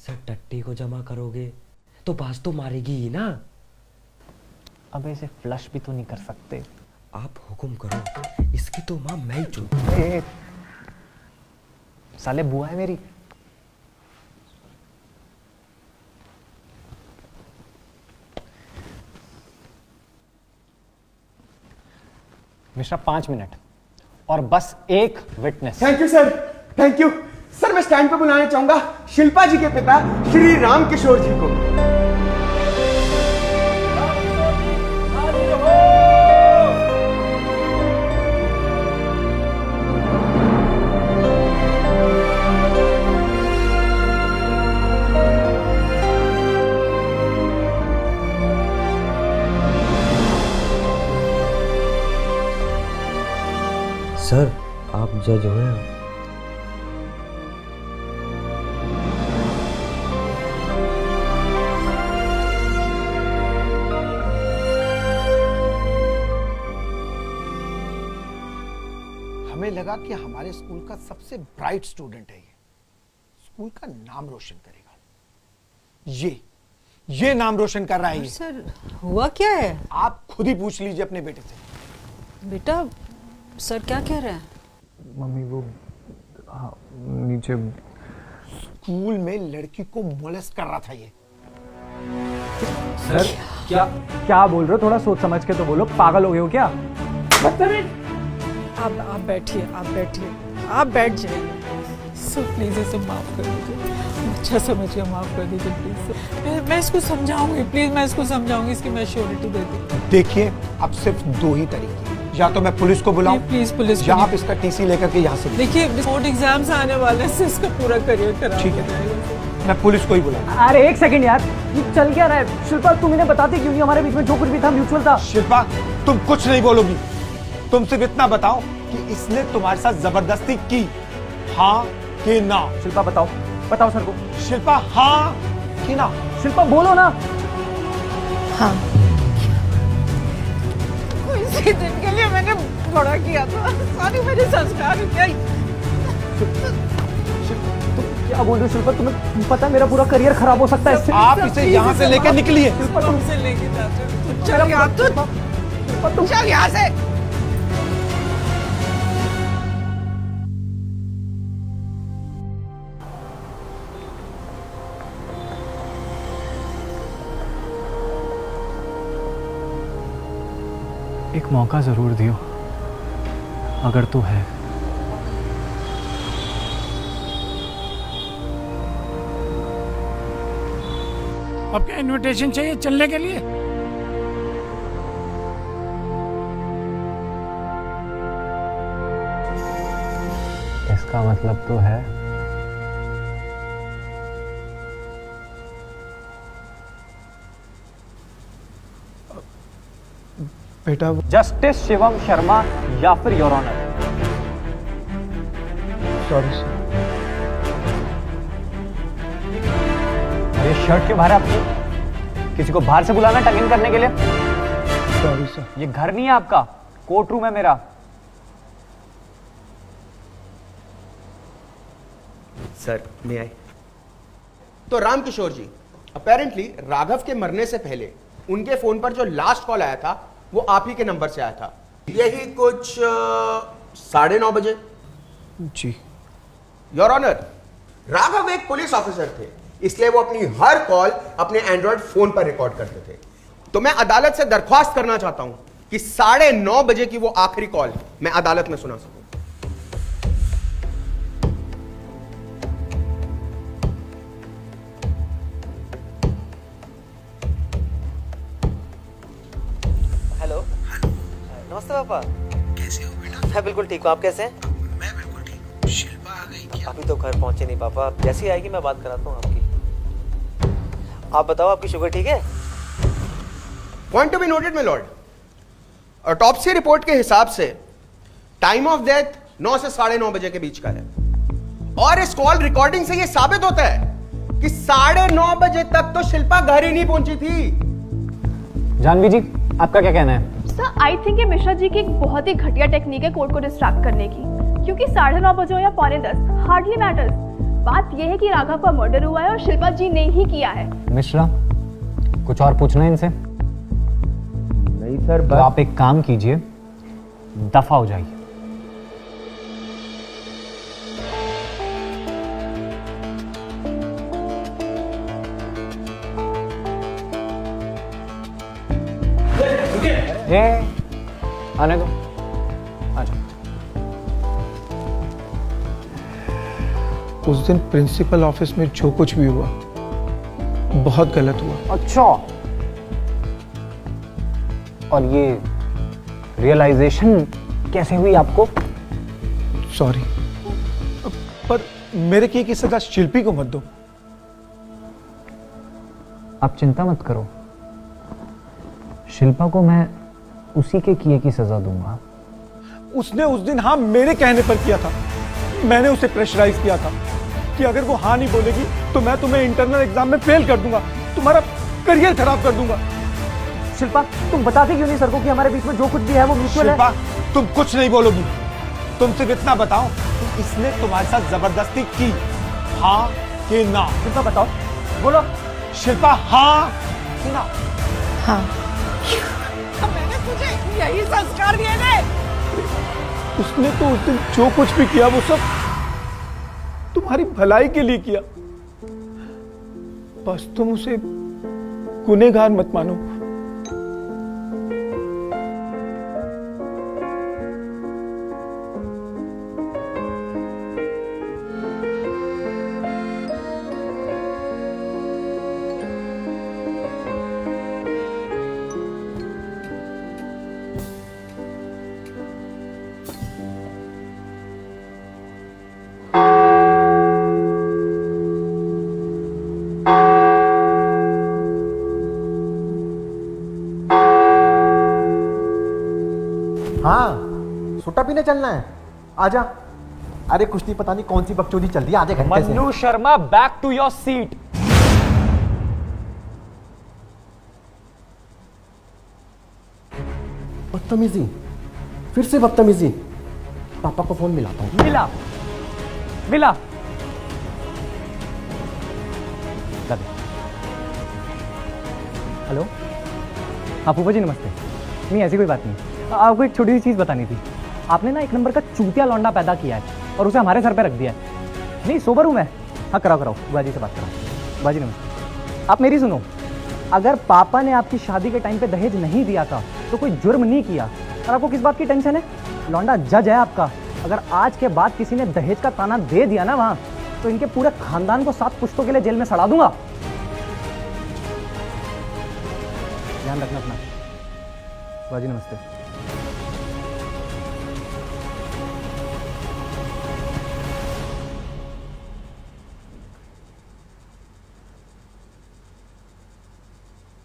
Sir टट्टी को जमा करोगे तो बाज तो मारेगी ही ना। अब इसे फ्लश भी तो नहीं कर सकते। आप हुक्म करो, इसकी तो माँ मैं ही चूं। साले बुआ है मेरी। मिश्रा 5 मिनट और बस एक witness. Thank you sir, thank you sir. मैं स्टैंड पे बुलाना चाहूंगा शिल्पा जी के पिता श्री राम किशोर जी को। सर आप जज हुए हैं। हमें लगा कि हमारे स्कूल का सबसे ब्राइट स्टूडेंट है ये, स्कूल का नाम रोशन करेगा। ये नाम रोशन कर रहा है ये। सर हुआ क्या है? आप खुद ही पूछ लीजिए अपने बेटे से। बेटा सर क्या कह रहे हैं? मम्मी वो नीचे स्कूल में लड़की को मोलेस्ट कर रहा था ये। सर क्या बोल रहे हो? थोड़ा सोच समझ के तो बोलो, पागल हो गए हो क्या? आप बैठिए, आप बैठ जाइए। सर प्लीज इसे माफ कर दीजिए, अच्छा समझ के माफ कर दीजिए प्लीज। मैं इसको समझाऊंगी, प्लीज मैं इसको समझाऊंगी, इसकी मैं श्योरिटी दे दी। देखिए अब सिर्फ 2 ही तरीके, या तो मैं पुलिस को बुलाऊं, प्लीज पुलिस या आप इसका टीसी लेकर के यहाँ से। देखिए बोर्ड एग्जाम्स आने वाले हैं, इसका पूरा करियर खराब ठीक हो है, जाएगा। मैं पुलिस को ही बुलाऊं। अरे एक सेकंड यार, ये चल क्या रहा है? शिल्पा तुम इन्हें बताती क्यों नहीं? हमारे बीच में जो कुछ भी था म्यूचुअल था। शिल्पा तुम कुछ नहीं बोलोगी, तुम सिर्फ इतना बताओ कि इसने तुम्हारे साथ जबरदस्ती की, हाँ कि ना? शिल्पा बताओ सर को। शिल्पा हाँ कि ना? शिल्पा बोलो ना। हाँ इसी दिन के लिए मैंने बड़ा किया था, सारे मेरे संस्कार क्या क्या बोल रहे हो शिल्पा? तुम्हें पता है मेरा पूरा करियर खराब हो सकता है इससे। आप इसे यहाँ से लेकर निकलिए। तुमसे लेके जाते हो। चल यहाँ तुम चल यहाँ से। एक मौका जरूर दियो अगर तू है। अब क्या इनविटेशन चाहिए चलने के लिए? इसका मतलब तो है बेटा जस्टिस शिवम शर्मा या फिर योर ऑनर। Sorry sir. ये शर्ट क्यों बाहर है आपकी? किसी को बाहर से बुलाना टग इन करने के लिए? Sorry sir. ये घर नहीं है आपका, कोर्ट रूम है मेरा। सर मैं आए। तो राम किशोर जी, अपेरेंटली राघव के मरने से पहले उनके फोन पर जो लास्ट कॉल आया था वो आप ही के नंबर से आया था, यही कुछ 9:30 बजे। जी योर ऑनर, राघव एक पुलिस ऑफिसर थे, इसलिए वो अपनी हर कॉल अपने एंड्रॉइड फोन पर रिकॉर्ड करते थे। तो मैं अदालत से दरख्वास्त करना चाहता हूं कि 9:30 बजे की वो आखिरी कॉल मैं अदालत में सुना सकूं। हेलो नमस्ते पापा। कैसे हो बेटा? मैं बिल्कुल ठीक हूँ, आप कैसे हैं? मैं बिल्कुल ठीक हूँ। शिल्पा आ गई क्या? अभी तो घर पहुंचे नहीं पापा, जैसी आएगी मैं बात कराता हूँ आपकी। आप बताओ आपकी शुगर ठीक है? Point to be noted my Lord, autopsy report के हिसाब से टाइम ऑफ डेथ 9 से 9:30 बजे के बीच का है, और इस कॉल रिकॉर्डिंग से यह साबित होता है कि 9:30 बजे तक तो शिल्पा घर ही नहीं पहुंची थी। जानवी जी आपका क्या कहना है? सर आई थिंक ये मिश्रा जी की एक बहुत ही घटिया टेक्निक है कोर्ट को डिस्ट्रैक्ट करने की, क्योंकि 9:30 बजे हो या 9:45 हार्डली मैटर्स। बात यह है कि राघव का मर्डर हुआ है और शिल्पा जी ने ही किया है। मिश्रा, कुछ और पूछना है इनसे? नहीं सर, तो आप एक काम कीजिए, दफा हो जाइए। ए, आने दो, आजा। उस दिन प्रिंसिपल ऑफिस में जो कुछ भी हुआ बहुत गलत हुआ। अच्छा, और ये रियलाइजेशन कैसे हुई आपको? सॉरी, पर मेरे किए की सजा शिल्पी को मत दो। आप चिंता मत करो, शिल्पा को मैं उसी के किए की सजा दूंगा। उसने उस दिन हाँ मेरे कहने पर किया था। मैंने उसे प्रेशराइज किया था कि अगर वो हाँ नहीं बोलेगी तो मैं तुम्हें इंटरनल एग्जाम में फेल कर दूंगा, तुम्हारा करियर खराब कर दूंगा। शिल्पा, तुम बताते क्यों नहीं सर को कि हमारे बीच में जो कुछ भी है वो म्यूचुअल है? शिल्पा, तुम कुछ नहीं बोलोगी। तुम सिर्फ इतना बताओ कि इसने तुम्हारे साथ जबरदस्ती की, हाँ कि ना? शिल्पा बताओ, बोलो। शिल्पा, हाँ कि ना? हाँ, मैंने तुझे यही संस्कार दिए थे। उसने तो उस दिन जो कुछ भी किया वो सब तुम्हारी भलाई के लिए किया। बस तुम उसे गुनहगार मत मानो। हाँ, सुट्टा पीने चलना है, आजा। अरे कुछ नहीं, पता नहीं कौन सी बकचोदी चल रही है आधे घंटे से। Mannu Sharma, back to your seat. बदतमीजी, फिर से बदतमीजी। पापा को फोन मिलाता हूँ। मिला मिला। हेलो, हाँ फूफा जी नमस्ते। नहीं ऐसी कोई बात नहीं, आपको एक छोटी सी चीज़ बतानी थी। आपने ना एक नंबर का चूतिया लौंडा पैदा किया है और उसे हमारे सर पे रख दिया है। नहीं सोबर हूँ मैं। हाँ कराओ कराओ, बाजी से बात कराओ। बाजी नमस्ते। आप मेरी सुनो, अगर पापा ने आपकी शादी के टाइम पे दहेज नहीं दिया था तो कोई जुर्म नहीं किया। और आपको किस बात की टेंशन है? लौंडा जज है आपका। अगर आज के बाद किसी ने दहेज का ताना दे दिया ना वहाँ, तो इनके पूरे खानदान को 7 पुश्तों के लिए जेल में सड़ा दूंगा। ध्यान रखना अपना। बाजी नमस्ते।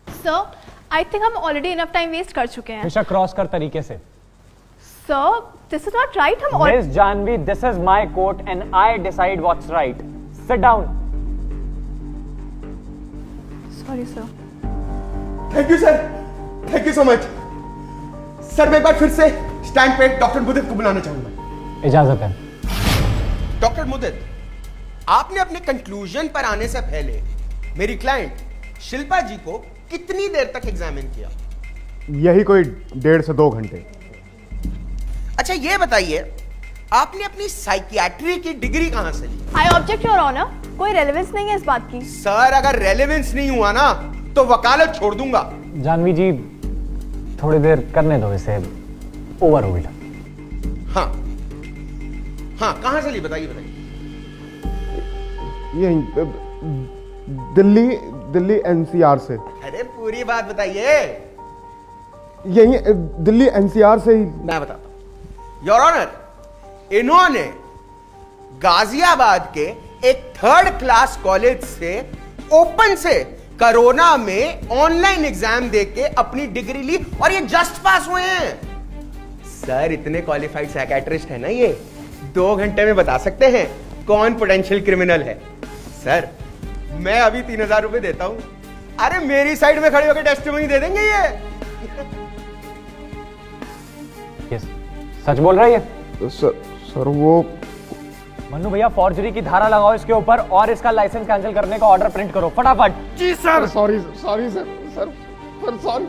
सर, आई थिंक हम ऑलरेडी इनफ टाइम वेस्ट कर चुके हैं। हमेशा क्रॉस कर तरीके से। Sir, this is not right. हम Miss Janvi, this is my court and I decide what's right. Sit down. Sorry sir. Thank you sir, thank you so much sir. मैं एक बार फिर से स्टैंड पे डॉक्टर मुदित को बुलाना चाहूंगा। इजाजत है। डॉक्टर मुदित, आपने अपने कंक्लूजन पर आने से पहले मेरी क्लाइंट शिल्पा जी को कितनी देर तक एग्जामिन किया? यही कोई 1.5 से 2 घंटे। अच्छा ये बताइए, आपने अपनी साइकियाट्री की डिग्री कहां से ली? आई ऑब्जेक्ट योर ऑनर, कोई रेलेवेंस नहीं है इस बात की। सर अगर रेलेवेंस नहीं हुआ ना तो वकालत छोड़ दूंगा। जानवी जी, थोड़ी देर करने दो इसे। Over ruled. हाँ हाँ, कहां से ली बताइए बताइए। यही दिल्ली एनसीआर से। अरे पूरी बात बताइए। यही दिल्ली एनसीआर से ही। मैं बताता हूं योर ऑनर, इन्होंने गाजियाबाद के एक 3rd क्लास कॉलेज से ओपन से कोरोना में ऑनलाइन एग्जाम देके अपनी डिग्री ली और ये जस्ट पास हुए हैं। सर इतने क्वालिफाइड साइकियाट्रिस्ट है ना, ये 2 घंटे में बता सकते हैं कौन पोटेंशियल क्रिमिनल है। सर मैं अभी 3000 रुपए देता हूं, अरे मेरी साइड में खड़े होकर टेस्टिमनी दे देंगे ये। यस, सच बोल रही है? सर वो मन्नू भैया फॉर्जरी की धारा लगाओ इसके ऊपर और इसका लाइसेंस कैंसिल करने का ऑर्डर प्रिंट करो फटाफट। जी sir. Sorry sorry sir sir sir sorry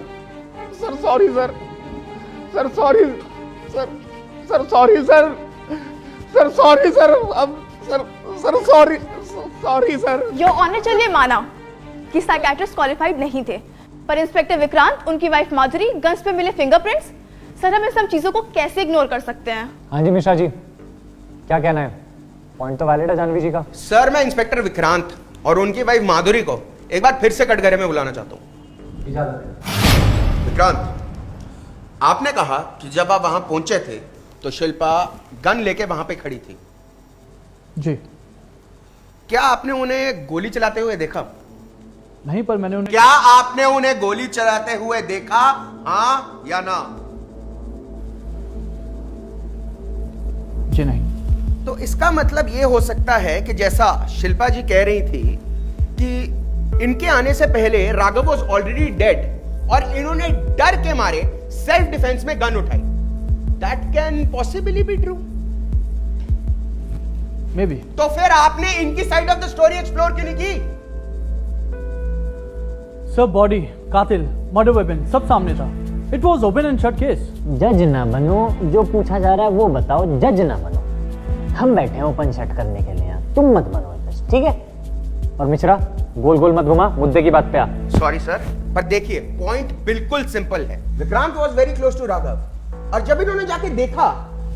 sir sorry sir sir sorry sir sir sorry sir sir sorry sir अब sir sir sorry sorry sir. Your honour, चलिए माना कि साइकियाट्रिस्ट क्वालिफाइड नहीं थे, पर इंस्पेक्टर विक्रांत, उनकी वाइफ माधुरी, गन्स पे मिले फिंगरप्रिंट्स, सर हम इन सब चीजों को कैसे इग्नोर कर सकते हैं? हाँ जी मिश्रा जी, क्या कहना है? पॉइंट तो वैलिड है जानवी जी का। सर मैं इंस्पेक्टर विक्रांत और उनकी वाइफ माधुरी को एक बार फिर से कटघरे में बुलाना चाहता हूं। विक्रांत, आपने कहा कि जब आप वहां पहुंचे थे तो शिल्पा गन लेके वहां पे खड़ी थी। जी। क्या आपने उन्हें गोली चलाते हुए देखा? नहीं, पर मैंने उन्हें। क्या आपने उन्हें गोली चलाते हुए देखा, हाँ या ना? जी नहीं। तो इसका मतलब यह हो सकता है कि जैसा शिल्पा जी कह रही थी कि इनके आने से पहले राघव वाज ऑलरेडी डेड और इन्होंने डर के मारे सेल्फ डिफेंस में गन उठाई। That can possibly be true. May be. तो फिर आपने इनकी side of the story explore क्यों नहीं की? सब बॉडी, कातिल, मर्डर वेपन सब सामने था। It was open and shut case. जज ना बनो, जो पूछा जा रहा है वो बताओ, जज ना बनो। हम बैठे हैं ओपन शट करने के लिए, तुम मत बनो बस, ठीक है? और मिश्रा, गोल गोल मत घुमा, मुद्दे की बात पे आ। सॉरी सर, पर देखिए पॉइंट बिल्कुल सिंपल है। Vikrant was very close to Raghav और जब इन्होंने जाके देखा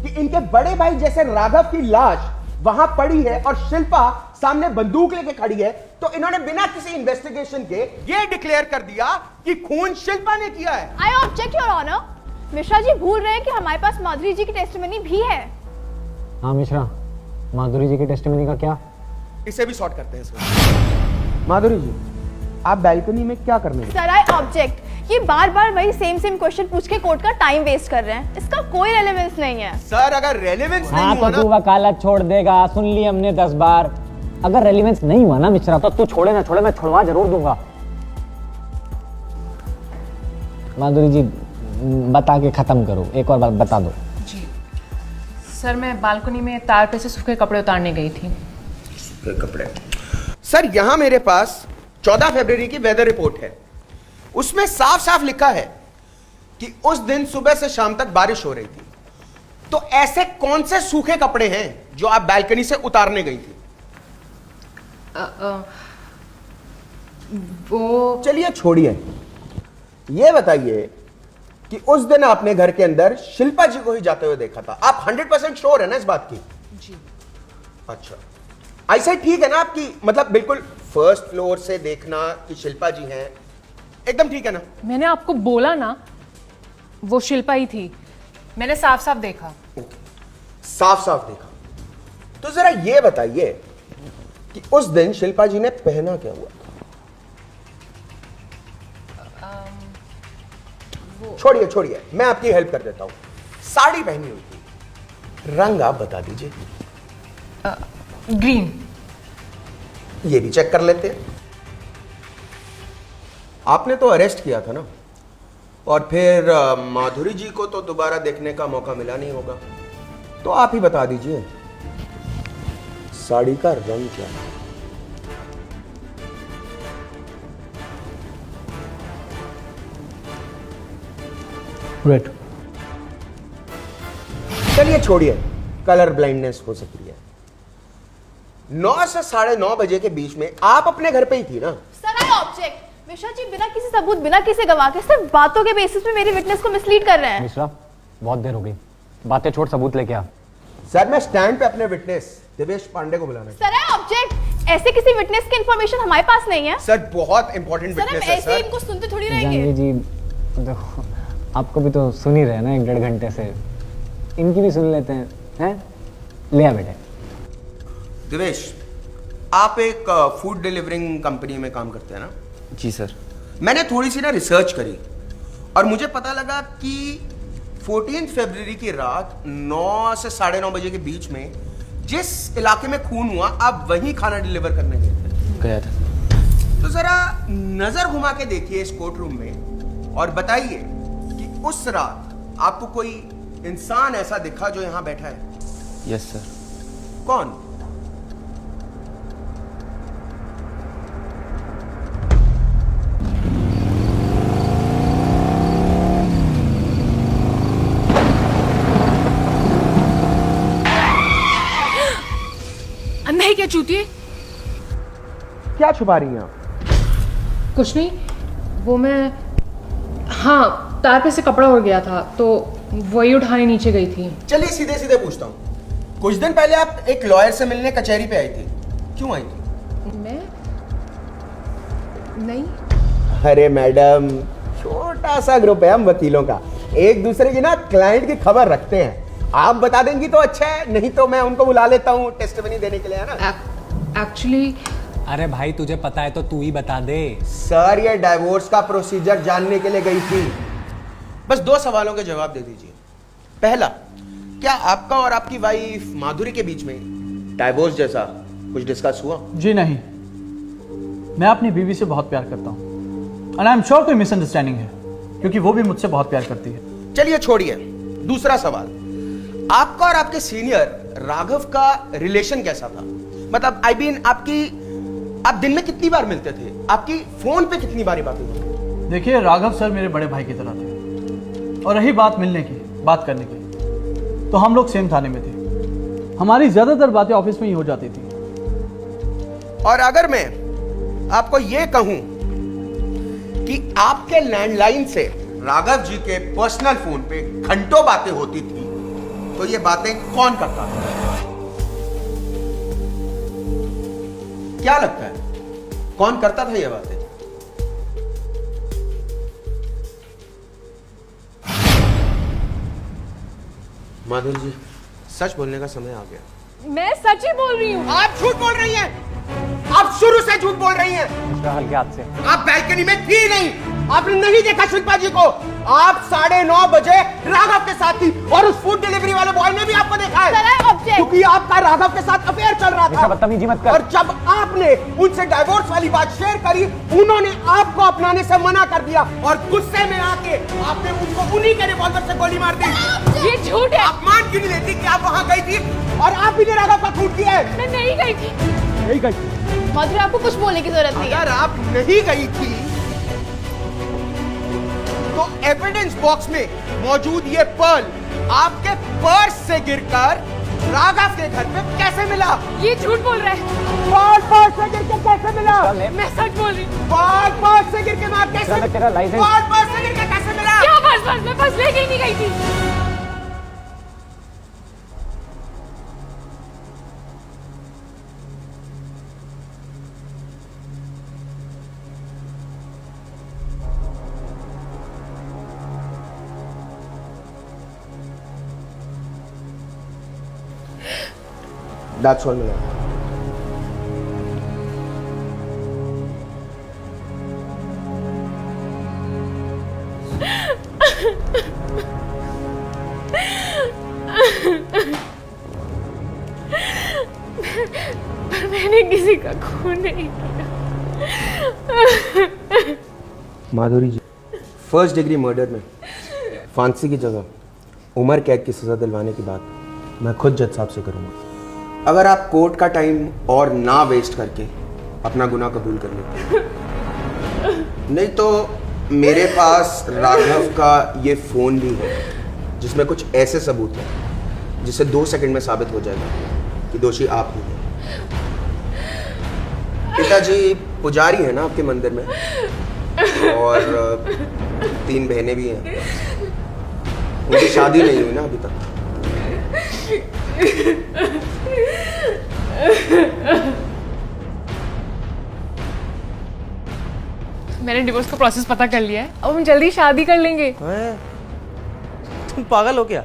कि इनके बड़े भाई जैसे राघव की लाश वहां पड़ी है और शिल्पा सामने बंदूक लेके खड़ी है, तो इन्होंने बिना किसी इन्वेस्टिगेशन के ये डिक्लेयर कर दिया कि खून शिल्पा ने किया है। I object your honour. Mishra ji भूल रहे हैं कि हमारे पास माधुरी जी की टेस्टिमनी भी है। हाँ मिश्रा, माधुरी जी की टेस्टिमनी का क्या? इसे भी सॉर्ट करते हैं सर। माधुरी जी, आप बैल्कनी में क्या करने गए? Sir I object. ये बार बार वही सेम क्वेश्चन पूछ के कोर्ट का टाइम वेस्ट कर रहे हैं, इसका कोई रेलेवेंस नहीं है। सर अगर रेलेवेंस नहीं हाँ हुआ तो तू वकालत छोड़ देगा, सुन ली हमने 10 बार। अगर रेलेवेंस नहीं हुआ ना मिश्रा, तो तू छोड़े ना छोड़े, मैं छुड़वा जरूर दूंगा। माधुरी जी बता के खत्म करो, एक और बात बता दो। जी सर, मैं बालकनी में तार पे से सूखे कपड़े उतारने गई थी। सूखे कपड़े? सर यहां मेरे पास 14 फरवरी की वेदर रिपोर्ट है, उसमें साफ साफ लिखा है कि उस दिन सुबह से शाम तक बारिश हो रही थी। तो ऐसे कौन से सूखे कपड़े हैं जो आप बालकनी से उतारने गई थी? वो चलिए छोड़िए, ये बताइए कि उस दिन आपने घर के अंदर शिल्पा जी को ही जाते हुए देखा था। आप 100% श्योर है ना इस बात की? जी। अच्छा, ऐसा ठीक है ना आपकी, मतलब बिल्कुल फर्स्ट फ्लोर से देखना कि शिल्पा जी हैं, एकदम ठीक है ना? मैंने आपको बोला ना वो शिल्पा ही थी, मैंने साफ साफ देखा। साफ साफ देखा? तो जरा ये बताइए कि उस दिन शिल्पा जी ने पहना क्या हुआ था? छोड़िए छोड़िए, मैं आपकी हेल्प कर देता हूं। साड़ी पहनी हुई थी, रंग आप बता दीजिए। ग्रीन। ये भी चेक कर लेते हैं। आपने तो अरेस्ट किया था ना, और फिर माधुरी जी को तो दोबारा देखने का मौका मिला नहीं होगा, तो आप ही बता दीजिए साड़ी का रंग क्या है? रेड। चलिए छोड़िए, कलर ब्लाइंडनेस हो सकती है। 9 से 9:30 बजे के बीच में आप अपने घर पे ही थी ना? Sir I object. Mishra ji बिना किसी सबूत, बिना किसी गवाह के सिर्फ बातों के बेसिस पे मेरी विटनेस को मिसलीड कर रहे हैं। मिश्रा, बहुत देर हो गई, बातें छोड़ सबूत लेके आ। सर मैं स्टैंड पे अपने विटनेस दिवेश पांडे को बुलाना सर आई ऑब्जेक्ट। ऐसे किसी विटनेस की इंफॉर्मेशन हमारे पास नहीं है। सर बहुत इंपॉर्टेंट सर हम विटनेस है ऐसे सर। इनको सुनते थोड़ी रहेंगे। जानवी जी देखो, आपको भी तो सुन ही रहे ना 1-1.5 घंटे से, इनकी भी सुन लेते हैं। ले आ बेटे। दिवेश, आप एक फूड डिलीवरिंग कंपनी में काम करते हैं ना? जी सर। मैंने थोड़ी सी ना रिसर्च करी और मुझे पता लगा कि 14 फरवरी की रात 9 से 9:30 बजे के बीच में जिस इलाके में खून हुआ, आप वहीं खाना डिलीवर करने गए थे। गया था। तो जरा नजर घुमा के देखिए इस कोर्ट रूम में और बताइए कि उस रात आपको कोई इंसान ऐसा दिखा जो यहां बैठा है? Yes sir. कौन? क्या छुपा रही हैं आप? कुछ नहीं, वो मैं, हाँ, तार पे से कपड़ा उड़ गया था तो वही उठाने नीचे गई थी। चलिए सीधे सीधे पूछता हूँ, कुछ दिन पहले आप एक लॉयर से मिलने कचहरी पे आई थी, क्यों आई थी? मैं नहीं। अरे मैडम, छोटा सा ग्रुप है हम वकीलों का, एक दूसरे की ना क्लाइंट की खबर रखते हैं। आप बता देंगी तो अच्छा है, नहीं तो मैं उनको बुला लेता हूँ टेस्टिमनी देने के लिए, है ना? एक्चुअली अरे भाई तुझे पता है तो तू ही बता दे। सर, ये डाइवोर्स का प्रोसीजर जानने के लिए गई थी। बस 2 सवालों के जवाब दे दीजिए। पहला, क्या आपका और आपकी वाइफ माधुरी के बीच में डाइवोर्स जैसा कुछ डिस्कस हुआ? जी नहीं, मैं अपनी बीवी से बहुत प्यार करता हूँ और आई एम श्योर कोई मिसअंडरस्टैंडिंग है, क्योंकि वो भी मुझसे बहुत प्यार करती है। चलिए छोड़िए, दूसरा सवाल, आपका और आपके सीनियर राघव का रिलेशन कैसा था? मतलब आई मीन आप दिन में कितनी बार मिलते थे? आपकी फोन पे कितनी बारी बातें होती? देखिए, राघव सर मेरे बड़े भाई की तरह थे, और रही बात मिलने की, बात करने की, तो हम लोग सेम थाने में थे। हमारी ज्यादातर बातें ऑफिस में ही हो जाती थी। और अगर मैं आपको यह कहूं कि आपके लैंडलाइन से राघव जी के पर्सनल फोन पे घंटों बातें होती थी, तो ये बातें कौन करता था? क्या लगता है, कौन करता था ये बातें? माधुरी जी, सच बोलने का समय आ गया। मैं सच ही बोल रही हूँ। आप झूठ बोल रही हैं, आप शुरू से झूठ बोल रही हैं। हल्के हाथ से। आप बैल्कनी में थी नहीं, आपने नहीं देखा शिल्पा जी को। आप 9:30 बजे राघव के साथ थी, और उस फूड डिलीवरी वाले बॉय ने भी आपको देखा है, क्योंकि आपका राघव के साथ अफेयर चल रहा था। बदतमीजी मत कर। और जब आपने उनसे डाइवोर्स वाली बात शेयर करी, उन्होंने आपको अपनाने से मना कर दिया, और गुस्से में आके आपने उनको उन्हीं के रिवॉल्वर से गोली मार दी। ये झूठ है। आप मान क्यों नहीं लेती कि आप वहां गई थी और आप भी ने राघव का खून किया है? मैं नहीं गई थी। नहीं गई। माधुरी, आपको कुछ बोलने की जरूरत नहीं है। अगर आप नहीं गई थी तो एविडेंस बॉक्स में मौजूद ये पर्ल आपके पर्स से गिरकर राघव के घर पे कैसे मिला? ये झूठ बोल रहा है। पर्स से गिर के कैसे मिला? मैं सच बोल रही हूँ। पर्स से गिर के मार कैसे? तेरा लाइसेंस। पर्स से गिर के कैसे मिला? क्या पर्स? मैं पर्स लेके ही नहीं गई थी। That's all, Milan. मैंने किसी का खून नहीं किया। माधुरी जी, फर्स्ट डिग्री मर्डर में फांसी की जगह उम्र कैद की सजा दिलवाने की बात मैं खुद जज साहब से करूंगा। अगर आप कोर्ट का टाइम और ना वेस्ट करके अपना गुनाह कबूल कर लेते, नहीं तो मेरे पास राघव का ये फोन भी है जिसमें कुछ ऐसे सबूत हैं जिससे 2 सेकंड में साबित हो जाएगा कि दोषी आप ही हैं। पिताजी पुजारी हैं ना आपके मंदिर में, और 3 बहनें भी हैं। उनकी शादी नहीं हुई ना अभी तक। मैंने डिवोर्स का प्रोसेस पता कर लिया है, अब हम जल्दी शादी कर लेंगे। तुम पागल हो क्या?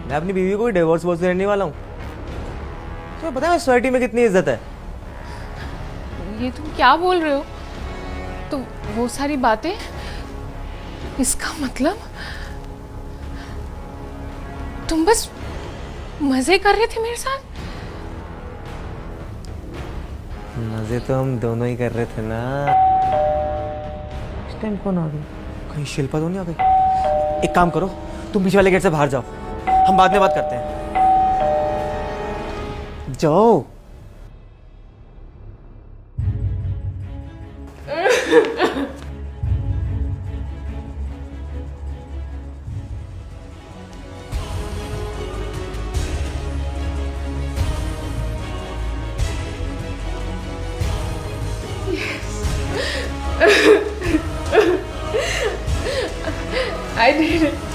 मैं अपनी बीवी को डिवोर्स देने वाला हूँ। तुम्हें पता है सोसाइटी में कितनी इज्जत है? ये तुम क्या बोल रहे हो? तो वो सारी बातें, इसका मतलब तुम बस मजे कर रहे थे मेरे साथ? मजे तो हम दोनों ही कर रहे थे ना। इस टाइम कौन आ गई? कहीं शिल्पा तो नहीं आ गई? एक काम करो, तुम पीछे वाले गेट से बाहर जाओ, हम बाद में बात करते हैं। जाओ। I did it.